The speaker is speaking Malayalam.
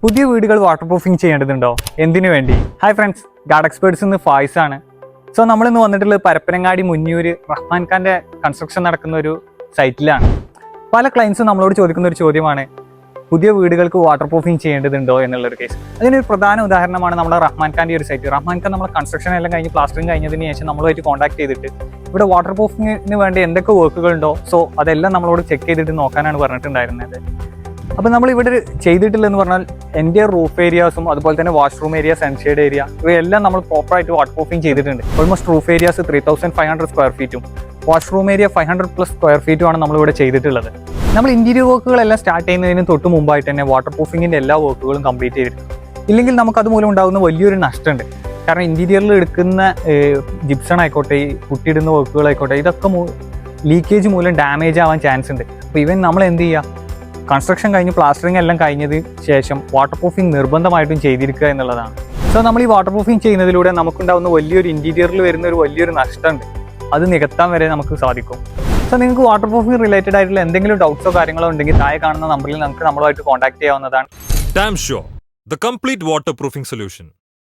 പുതിയ വീടുകൾ വാട്ടർ പ്രൂഫിംഗ് ചെയ്യേണ്ടതുണ്ടോ? എന്തിനു വേണ്ടി? ഹായ് ഫ്രണ്ട്സ്, ഗാർഡ് എക്സ്പേർട്സ് ഇന്ന് ഫായിസ് ആണ്. സോ നമ്മളിന്ന് വന്നിട്ടുള്ളത് പരപ്പനങ്ങാടി മുന്നിയൂർ റഹ്മാൻ ഖാൻ്റെ കൺസ്ട്രക്ഷൻ നടക്കുന്ന ഒരു സൈറ്റിലാണ്. പല ക്ലയൻസും നമ്മളോട് ചോദിക്കുന്ന ഒരു ചോദ്യമാണ്, പുതിയ വീടുകൾക്ക് വാട്ടർ പ്രൂഫിംഗ് ചെയ്യേണ്ടതുണ്ടോ എന്നുള്ളൊരു കേസ്. അതിനൊരു പ്രധാന ഉദാഹരണമാണ് നമ്മുടെ റഹ്മാൻ ഖാൻ്റെ ഒരു സൈറ്റ്. റഹ്മാൻ ഖാൻ നമ്മളെ കൺസ്ട്രക്ഷൻ എല്ലാം കഴിഞ്ഞ് പ്ലാസ്റ്ററിങ് കഴിഞ്ഞതിന് ശേഷം നമ്മളുമായിട്ട് കോൺടാക്ട് ചെയ്തിട്ട് ഇവിടെ വാട്ടർ പ്രൂഫിങ്ങിന് വേണ്ടി എന്തൊക്കെ വർക്കുകളുണ്ടോ സോ അതെല്ലാം നമ്മളോട് ചെക്ക് ചെയ്തിട്ട് നോക്കാനാണ് പറഞ്ഞിട്ടുണ്ടായിരുന്നത്. അപ്പോൾ നമ്മളിവിടെ ചെയ്തിട്ടില്ലെന്ന് പറഞ്ഞാൽ എൻ്റെ റൂഫ് ഏരിയാസും അതുപോലെ തന്നെ വാഷ്റൂം ഏരിയ, സൺഷെയ്ഡ് ഏരിയ ഇവയെല്ലാം നമ്മൾ പ്രോപ്പറായിട്ട് വാട്ടർ പ്രൂഫിംഗ് ചെയ്തിട്ടുണ്ട്. ഓൾമോസ്റ്റ് റൂഫ് ഏരിയാസ് 3500 സ്ക്വയർ ഫീറ്റും വാഷ്റൂം ഏരിയ 500+ സ്ക്വയർ ഫീറ്റുമാണ് നമ്മളിവിടെ ചെയ്തിട്ടുള്ളത്. നമ്മൾ ഇൻറ്റീരിയർ വർക്കുകളെല്ലാം സ്റ്റാർട്ട് ചെയ്യുന്നതിന് തൊട്ട് മുമ്പായിട്ട് തന്നെ വാട്ടർ പ്രൂഫിങ്ങിൻ്റെ എല്ലാ വർക്കുകളും കംപ്ലീറ്റ് ചെയ്തിട്ടുണ്ട്. ഇല്ലെങ്കിൽ നമുക്കത് മൂലം ഉണ്ടാകുന്ന വലിയൊരു നഷ്ടമുണ്ട്. കാരണം ഇൻറ്റീരിയറിൽ എടുക്കുന്ന ജിപ്സൺ ആയിക്കോട്ടെ, കുട്ടിയിടുന്ന വർക്കുകളായിക്കോട്ടെ, ഇതൊക്കെ ലീക്കേജ് മൂലം ഡാമേജ് ആവാൻ ചാൻസ് ഉണ്ട്. അപ്പോൾ ഇവൻ നമ്മൾ എന്ത് ചെയ്യുക, കൺസ്ട്രക്ഷൻ കഴിഞ്ഞ് പ്ലാസ്റ്ററിങ് എല്ലാം കഴിഞ്ഞതിന് ശേഷം വാട്ടർ പ്രൂഫിംഗ് നിർബന്ധമായിട്ടും ചെയ്തിരിക്കുക എന്നുള്ളതാണ്. സോ നമ്മൾ ഈ വാട്ടർ പ്രൂഫിംഗ് ചെയ്യുന്നതിലൂടെ നമുക്കുണ്ടാകുന്ന വലിയൊരു ഇൻറ്റീരിയറിൽ വരുന്ന ഒരു വലിയൊരു നഷ്ടമുണ്ട്. അത് നികത്താൻ വരെ നമുക്ക് സാധിക്കും. സോ നിങ്ങൾക്ക് വാട്ടർ പ്രൂഫിംഗ് റിലേറ്റഡ് ആയിട്ടുള്ള എന്തെങ്കിലും ഡൗട്ട്സോ കാര്യങ്ങളോ ഉണ്ടെങ്കിൽ താഴെ കാണുന്ന നമ്പറിൽ നമുക്ക് നമ്മളുമായിട്ട് കോൺടാക്ട് ചെയ്യാവുന്നതാണ്. Damn sure, the complete waterproofing solution.